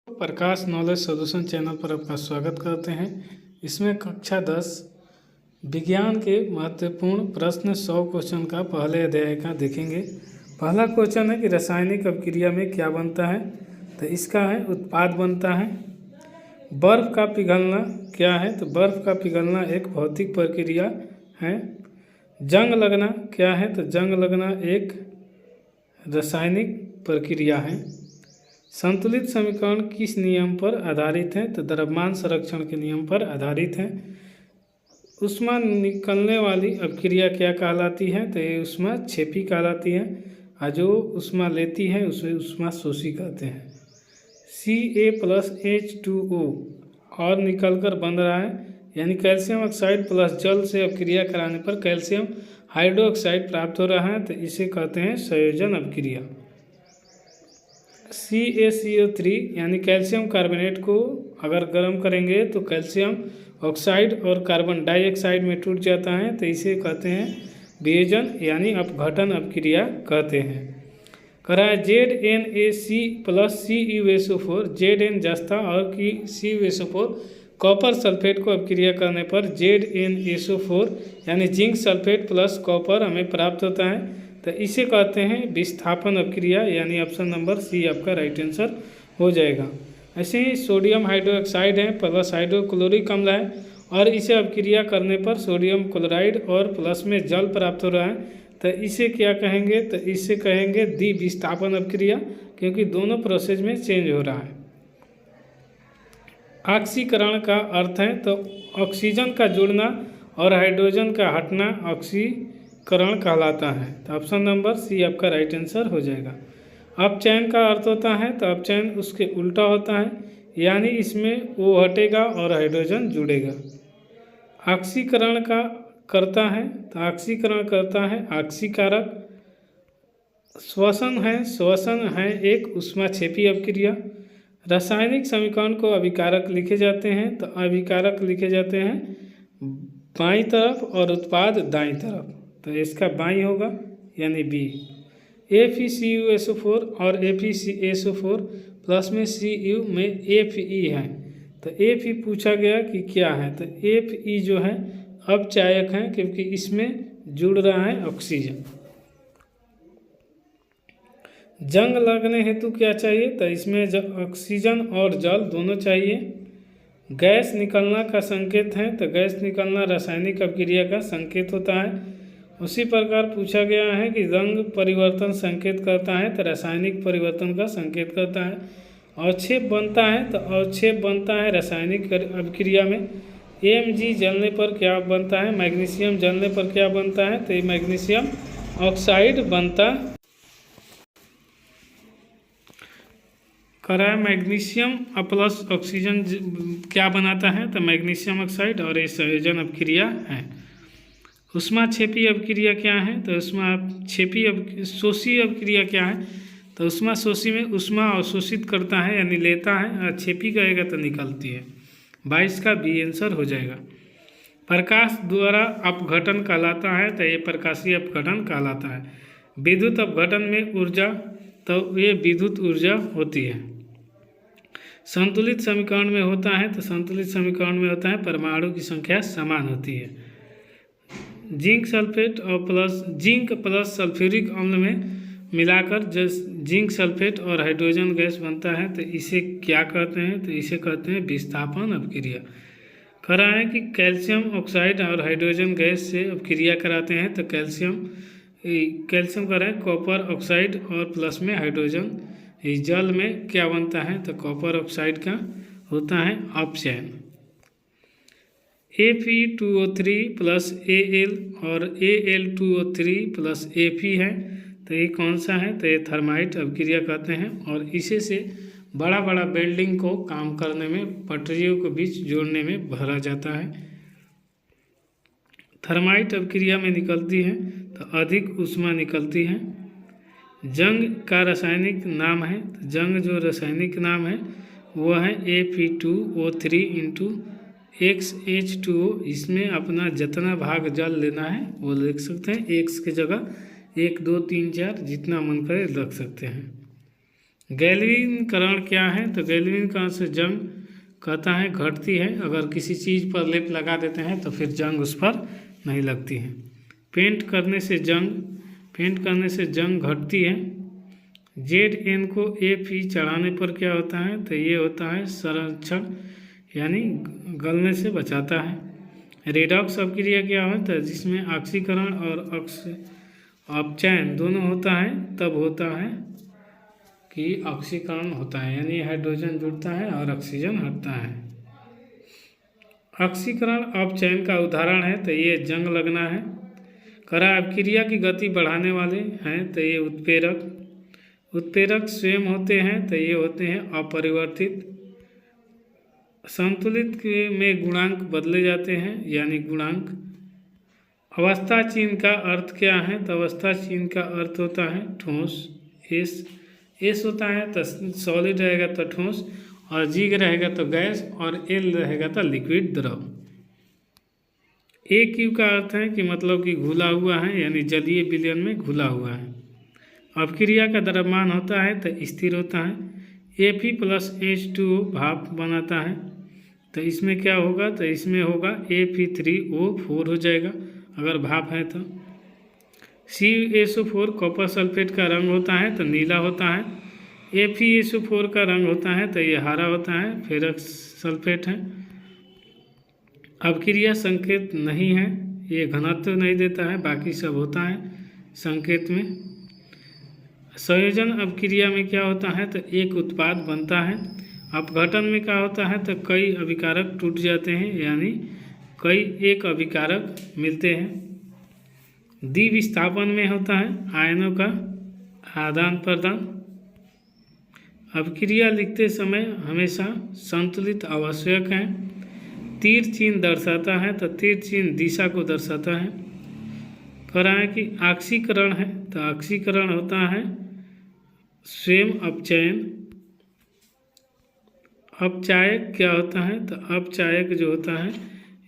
प्रकाश knowledge solution channel पर आपका स्वागत करते हैं। इसमें कक्षा 10 विज्ञान के महत्वपूर्ण प्रश्न 100 क्वेश्चन का पहले अध्याय का देखेंगे। पहला क्वेश्चन है कि रासायनिक अभिक्रिया में क्या बनता है, तो इसका है उत्पाद बनता है। बर्फ का पिघलना क्या है, तो बर्फ का पिघलना एक भौतिक प्रक्रिया है। जंग लगना क्या है, तो जंग लगना एक रासायनिक प्रक्रिया है। संतुलित समीकरण किस नियम पर आधारित है, तो द्रव्यमान संरक्षण के नियम पर आधारित है। ऊष्मा निकलने वाली अभिक्रिया क्या कहलाती है, तो ये ऊष्मा छेपी कहलाती है, और जो ऊष्मा लेती है उसे ऊष्मा शोषी कहते हैं। Ca+H2O और निकलकर बन रहा है, यानी कैल्शियम ऑक्साइड प्लस जल से अभिक्रिया कराने पर कैल्शियम हाइड्रोक्साइड प्राप्त हो रहा है, तो इसे कहते हैं संयोजन अभिक्रिया। CaCO3 यानी कैल्शियम कार्बोनेट को अगर गर्म करेंगे तो कैल्शियम ऑक्साइड और कार्बन डाइऑक्साइड में टूट जाता है, तो इसे कहते हैं वियोजन यानी अपघटन अभिक्रिया कहते हैं। कह रहा है ZnAC+CuSO4, Zn जस्ता और CuSO4 कॉपर सल्फेट को अभिक्रिया करने पर ZnSO4 यानी जिंक सल्फेट प्लस कॉपर हमें प्राप्त होता है, तो इसे कहते हैं विस्थापन अभिक्रिया, यानी ऑप्शन नंबर सी आपका राइट आंसर हो जाएगा। ऐसे ही सोडियम हाइड्रोक्साइड है प्लस हाइड्रोक्लोरिक अम्ल है, और इसे अभिक्रिया करने पर सोडियम क्लोराइड और प्लस में जल प्राप्त हो रहा है, तो इसे क्या कहेंगे, तो इसे कहेंगे द्विविस्थापन अभिक्रिया, क्योंकि दोनों प्रोसेस में चेंज हो रहा है। ऑक्सीकरण का अर्थ है तो ऑक्सीजन का जुड़ना और हाइड्रोजन का हटना ऑक्सीकरण कहलाता है, तो ऑप्शन नंबर सी आपका राइट आंसर हो जाएगा। अपचयन का अर्थ होता है तो अपचयन उसके उल्टा होता है, यानी इसमें वो हटेगा और हाइड्रोजन जुड़ेगा। ऑक्सीकरण का करता है तो ऑक्सीकरण करता है ऑक्सीकारक। श्वसन है एक ऊष्माक्षेपी अभिक्रिया। रासायनिक समीकरण को अभिकारक लिखे जाते हैं, तो अभिकारक लिखे जाते हैं बाईं तरफ और उत्पाद दाईं तरफ, तो इसका बाईं होगा यानी बी। FeCuSO4 और FeSO4 प्लस में Cu में Fe है, तो Fe पूछा गया कि क्या है, तो Fe जो है अपचायक है, क्योंकि इसमें जुड़ रहा है ऑक्सीजन। जंग लगने हेतु क्या चाहिए, तो इसमें ऑक्सीजन और जल दोनों चाहिए। गैस निकलना का संकेत है, तो गैस निकलना रासायनिक अभिक्रिया का संकेत होता है। उसी प्रकार पूछा गया है कि रंग परिवर्तन संकेत करता है, तो रासायनिक परिवर्तन का संकेत करता है। अवक्षेप बनता है, तो अवक्षेप बनता है रासायनिक अभिक्रिया में। Mg जलने पर क्या बनता है, मैग्नीशियम जलने पर क्या बनता है, तो ये मैग्नीशियम ऑक्साइड बनता करा है। मैग्नीशियम प्लस ऑक्सीजन क्या बनाता है, तो मैग्नीशियम ऑक्साइड, और ये संयोजन अभिक्रिया है। ऊष्माक्षेपी अभिक्रिया क्या है, तो शोषी अभिक्रिया क्या है, तो ऊष्मा शोषी में ऊष्मा अवशोषित करता है यानी लेता है, और छेपी कहेगा तो निकलती है। 22 का बी आंसर हो जाएगा। प्रकाश द्वारा अपघटन कहलाता है, तो ये प्रकाशीय अपघटन कहलाता है। विद्युत अपघटन में ऊर्जा, तो ये विद्युत ऊर्जा होती है। संतुलित समीकरण में होता है, तो संतुलित समीकरण में होता है परमाणु की संख्या समान होती है। जिंक सल्फेट और जिंक प्लस सल्फ्यूरिक अम्ल में मिलाकर जिंक सल्फेट और हाइड्रोजन गैस बनता है, तो इसे क्या कहते हैं, तो इसे कहते हैं विस्थापन अभिक्रिया। कह रहा है कि कैल्शियम ऑक्साइड और हाइड्रोजन गैस से अभिक्रिया कराते हैं, तो कैल्शियम कर रहे हैं कॉपर ऑक्साइड और प्लस में हाइड्रोजन। इस जल में क्या बनता है, तो कॉपर ऑक्साइड का होता है अपचयन। Fe2O3 प्लस Al और Al2O3 प्लस Fe है, तो ये कौन सा है, तो ये थर्माइट अभिक्रिया कहते हैं, और इसी से बड़ा बड़ा बिल्डिंग को काम करने में, पटरियों के बीच जोड़ने में भरा जाता है। थर्माइट अभिक्रिया में निकलती है तो अधिक ऊष्मा निकलती है। जंग का रासायनिक नाम है, तो जंग जो रासायनिक नाम है वो है Fe2O3 इंटू XH2O। इसमें अपना जितना भाग जल लेना है वो लिख सकते हैं, X की जगह 1 2 3 4 जितना मन करे रख सकते हैं। गैल्वेनीकरण क्या है? तो गैल्वेनीकरण से जंग कहता है घटती है। अगर किसी चीज़ पर लेप लगा देते हैं तो फिर जंग उस पर नहीं लगती है। पेंट करने से जंग घटती है। ZN को Fe चढ़ाने पर क्या होता है? तो ये होता है संरक्षण, यानी गलने से बचाता है। रेडॉक्स अपक्रिया क्या होता है? जिसमें ऑक्सीकरण और अपचयन दोनों होता है, तब होता है कि ऑक्सीकरण होता है, यानी हाइड्रोजन जुड़ता है और ऑक्सीजन हटता है। ऑक्सीकरण अपचयन का उदाहरण है तो ये जंग लगना है। करा अपक्रिया की गति बढ़ाने वाले हैं तो ये उत्प्रेरक स्वयं होते हैं तो ये होते हैं अपरिवर्तित। संतुलित में गुणांक बदले जाते हैं, यानी गुणांक। अवस्था चिन्ह का अर्थ क्या है? तो अवस्था चिन्ह का अर्थ होता है ठोस। एस होता है तो सॉलिड रहेगा तो ठोस, और जी रहेगा तो गैस, और एल रहेगा तो लिक्विड द्रव। AQ का अर्थ है कि मतलब कि घुला हुआ है, यानी जलीय विलयन में घुला हुआ है। अपक्रिया का द्रव्यमान होता है तो स्थिर होता है। Fe + H2O भाप बनाता है तो इसमें क्या होगा? तो इसमें होगा Fe3O4 हो जाएगा अगर भाप है तो। CaSO4 कॉपर सल्फेट का रंग होता है तो नीला होता है। FeSO4 का रंग होता है तो ये हरा होता है, फेरस सल्फेट है। अपक्रिया संकेत नहीं है, ये घनत्व नहीं देता है, बाकी सब होता है संकेत में। संयोजन अपक्रिया में क्या होता है? तो एक उत्पाद बनता है। अपघटन में क्या होता है? तो कई अभिकारक टूट जाते हैं, यानी एक अभिकारक मिलते हैं। द्विविस्थापन में होता है आयनों का आदान प्रदान। अपक्रिया लिखते समय हमेशा संतुलित आवश्यक है। तीर चिन्ह दर्शाता है तो तीर चिन्ह दिशा को दर्शाता है। कह रहा है कि ऑक्सीकरण है तो ऑक्सीकरण होता है स्वयं अपचयन। अपचायक क्या होता है? तो अपचायक जो होता है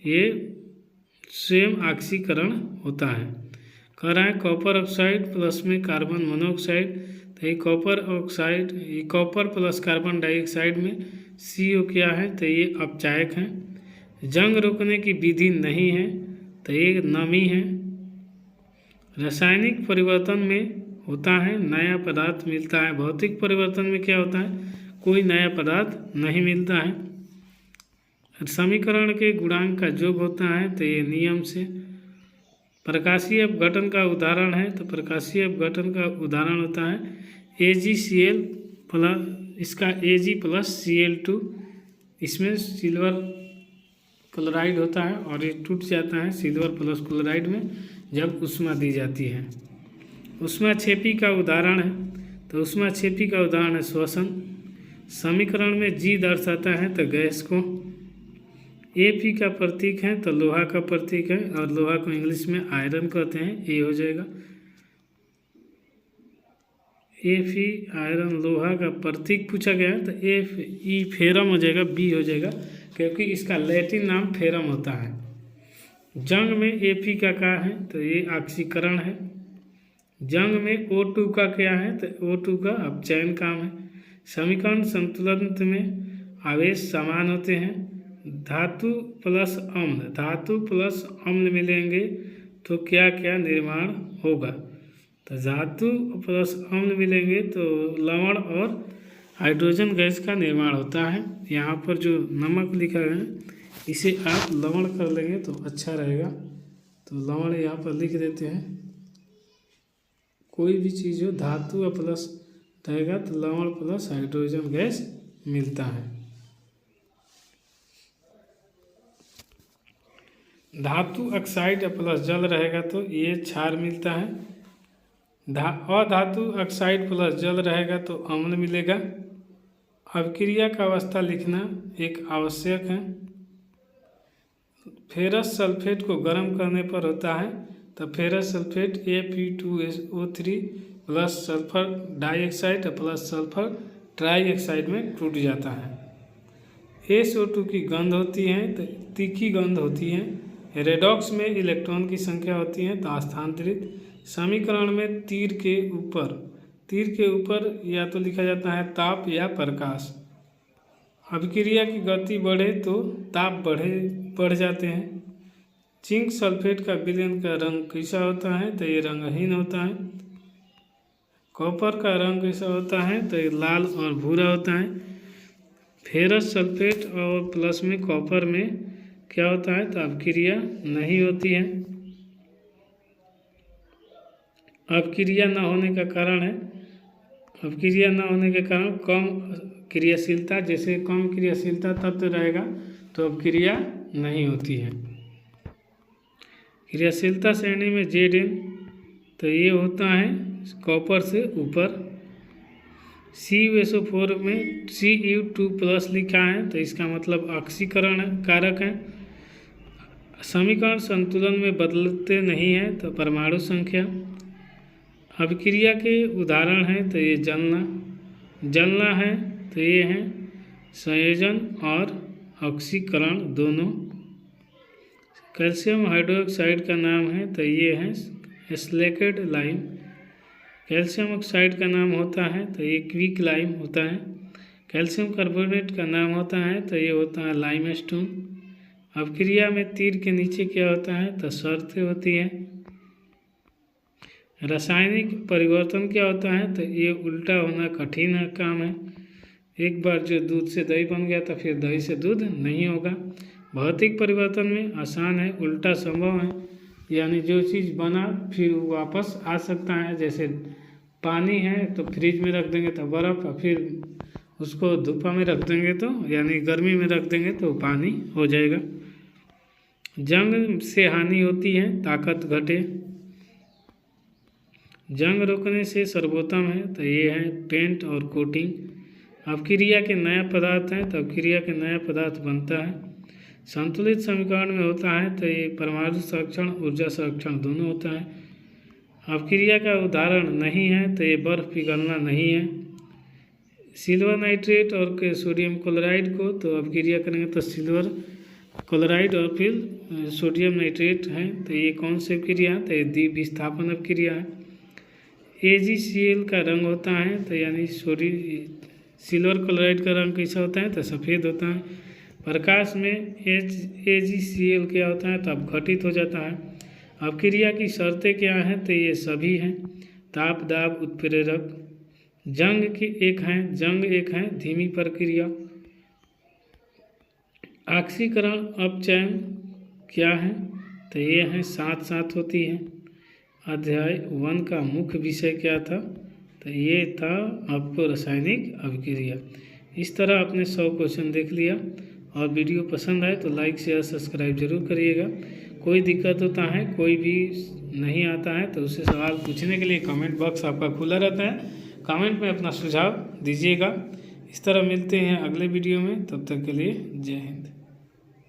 ये स्वयं ऑक्सीकरण होता है। कह रहा है कॉपर ऑक्साइड प्लस में कार्बन मोनोऑक्साइड, तो ये कॉपर ऑक्साइड, ये कॉपर प्लस कार्बन डाइऑक्साइड में CO क्या है? तो ये अपचायक है। जंग रोकने की विधि नहीं है तो ये नमी है। रासायनिक परिवर्तन में होता है नया पदार्थ मिलता है। भौतिक परिवर्तन में क्या होता है? कोई नया पदार्थ नहीं मिलता है। समीकरण के गुणांक का योग होता है तो ये नियम से। प्रकाशीय अपघटन का उदाहरण है तो प्रकाशीय अपघटन का उदाहरण होता है AgCl प्लस, इसका Ag + Cl2, इसमें सिल्वर क्लोराइड होता है और ये टूट जाता है सिल्वर प्लस क्लोराइड में जब ऊष्मा दी जाती है। ऊष्माक्षेपी का उदाहरण है तो ऊष्माक्षेपी का उदाहरण है श्वसन। समीकरण में G दर्शाता है तो गैस को। Fe का प्रतीक है तो लोहा का प्रतीक है, और लोहा को इंग्लिश में आयरन कहते हैं, ये हो जाएगा। Fe आयरन लोहा का प्रतीक पूछा गया है तो Fe फेरम हो जाएगा, B हो जाएगा, क्योंकि इसका लैटिन नाम फेरम होता है। जंग में Fe का क्या है? तो ये ऑक्सीकरण है। जंग में O2 का क्या है? तो O2 का अपचयन काम है। समीकरण संतुलन में आवेश समान होते हैं। धातु प्लस अम्ल मिलेंगे तो क्या क्या निर्माण होगा? तो धातु प्लस अम्ल मिलेंगे तो लवण और हाइड्रोजन गैस का निर्माण होता है। यहाँ पर जो नमक लिखा है इसे आप लवण कर लेंगे तो अच्छा रहेगा, तो लवण यहाँ पर लिख देते हैं। कोई भी चीज़ हो धातु प्लस रहेगा तो लवण प्लस हाइड्रोजन गैस मिलता है। धातु ऑक्साइड प्लस जल रहेगा तो ये क्षार मिलता है। अधातु ऑक्साइड प्लस जल रहेगा तो अम्ल मिलेगा। अपक्रिया का अवस्था लिखना एक आवश्यक है। फेरस सल्फेट को गर्म करने पर होता है तो ferrous sulphate Fe2SO3 plus sulphur dioxide plus sulphur trioxide में टूट जाता है। SO2 की गंध होती है तो तीखी गंध होती है। रेडॉक्स में इलेक्ट्रॉन की संख्या होती है तो स्थानांतरित। समीकरण में तीर के ऊपर तीर के ऊपर या तो लिखा जाता है ताप या प्रकाश। अभिक्रिया की गति बढ़े तो ताप बढ़ जाते हैं। जिंक सल्फेट का विलयन का रंग कैसा होता है? तो ये रंगहीन होता है। कॉपर का रंग कैसा होता है? तो ये लाल और भूरा होता है। फेरस सल्फेट और प्लस में कॉपर में क्या होता है? तो अभिक्रिया नहीं होती है। अभिक्रिया न होने का कारण है, अभिक्रिया न होने के कारण कम क्रियाशीलता, जैसे कम क्रियाशीलता तत्व रहेगा तो अभिक्रिया नहीं होती है। क्रियाशीलता श्रेणी में Zn, तो ये होता है कॉपर से ऊपर। CuSO4 में Cu2+ लिखा है, तो इसका मतलब ऑक्सीकरण कारक है। समीकरण संतुलन में बदलते नहीं है, तो परमाणु संख्या। अभिक्रिया के उदाहरण हैं, तो ये जलना है, तो ये है संयोजन और ऑक्सीकरण दोनों। कैल्शियम हाइड्रोक्साइड का नाम है, तो ये है स्लेकेट लाइम। कैल्शियम ऑक्साइड का नाम होता है, तो ये क्विक लाइम होता है। कैल्शियम कार्बोनेट का नाम होता है, तो ये होता है लाइमस्टोन। अभिक्रिया में तीर के नीचे क्या होता है? तो शर्तें होती है। रासायनिक परिवर्तन क्या होता है? तो ये उल्टा होना कठिन काम है। एक बार जो दूध से दही बन गया तो फिर दही से दूध नहीं होगा। भौतिक परिवर्तन में आसान है, उल्टा संभव है। यानी जो चीज़ बना फिर वापस आ सकता है। जैसे पानी है तो फ्रिज में रख देंगे तो बर्फ़, और फिर उसको धूप में रख देंगे तो यानी गर्मी में रख देंगे तो पानी हो जाएगा। जंग से हानि होती है, ताकत घटे। जंग रोकने से सर्वोत्तम है, तो ये है पेंट और कोटिंग। अभिक्रिया के नया पदार्थ है, तो अभिक्रिया के नया पदार्थ बनता है। संतुलित समीकरण में होता है, तो ये परमाणु संरक्षण ऊर्जा संरक्षण दोनों होता है। अभिक्रिया का उदाहरण नहीं है, तो ये बर्फ पिघलना नहीं है। सिल्वर नाइट्रेट और सोडियम क्लोराइड को तो अभिक्रिया करेंगे तो सिल्वर क्लोराइड और फिर सोडियम नाइट्रेट है, तो ये कौन सी अभिक्रिया है? तो ये द्विविस्थापन अभिक्रिया है। AgCl का रंग होता है, तो यानी सिल्वर क्लोराइड का रंग कैसा होता है? तो सफ़ेद होता है। प्रकाश में AgCl क्या होता है? तो अपघटित हो जाता है। अभिक्रिया की शर्तें क्या हैं? तो ये सभी हैं। ताप, दाब, उत्प्रेरक। जंग एक है धीमी प्रक्रिया। ऑक्सीकरण अपचयन क्या है? तो ये है साथ साथ होती है। अध्याय 1 का मुख्य विषय क्या था? तो ये था आपको रासायनिक अभिक्रिया। इस तरह आपने 100 क्वेश्चन देख लिया। और वीडियो पसंद आए तो लाइक शेयर सब्सक्राइब जरूर करिएगा। कोई दिक्कत होता है, कोई भी नहीं आता है, तो उससे सवाल पूछने के लिए कमेंट बॉक्स आपका खुला रहता है। कमेंट में अपना सुझाव दीजिएगा। इस तरह मिलते हैं अगले वीडियो में, तब तक के लिए जय हिंद।